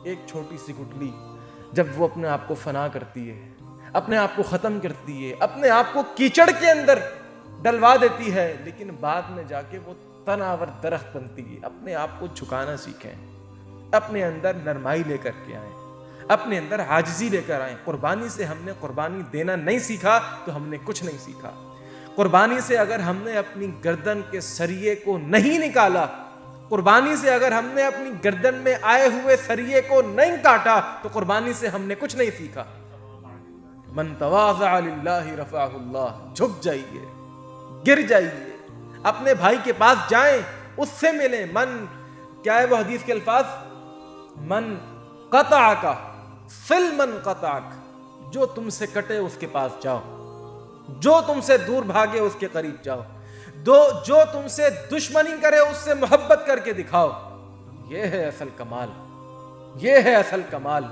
ایک چھوٹی سی گٹلی جب وہ اپنے آپ کو فنا کرتی ہے، اپنے آپ کو ختم کرتی ہے، اپنے آپ کو کیچڑ کے اندر ڈلوا دیتی ہے، لیکن بعد میں جا کے وہ تناور درخت بنتی ہے۔ اپنے آپ کو جھکانا سیکھیں، اپنے اندر نرمائی لے کر کے آئیں، اپنے اندر عاجزی لے کر آئیں۔ قربانی سے ہم نے قربانی دینا نہیں سیکھا تو ہم نے کچھ نہیں سیکھا۔ قربانی سے اگر ہم نے اپنی گردن کے سریے کو نہیں نکالا، قربانی سے اگر ہم نے اپنی گردن میں آئے ہوئے سریے کو نہیں کاٹا تو قربانی سے ہم نے کچھ نہیں سیکھا۔ من تواضع للہ رفعہ اللہ، جھک جائیے، گر جائیے، اپنے بھائی کے پاس جائیں، اس سے ملیں۔ من، کیا ہے وہ حدیث کے الفاظ؟ من قطعک صل من قطعک، جو تم سے کٹے اس کے پاس جاؤ، جو تم سے دور بھاگے اس کے قریب جاؤ، جو تم سے دشمنی کرے اس سے محبت کر کے دکھاؤ۔ یہ ہے اصل کمال، یہ ہے اصل کمال۔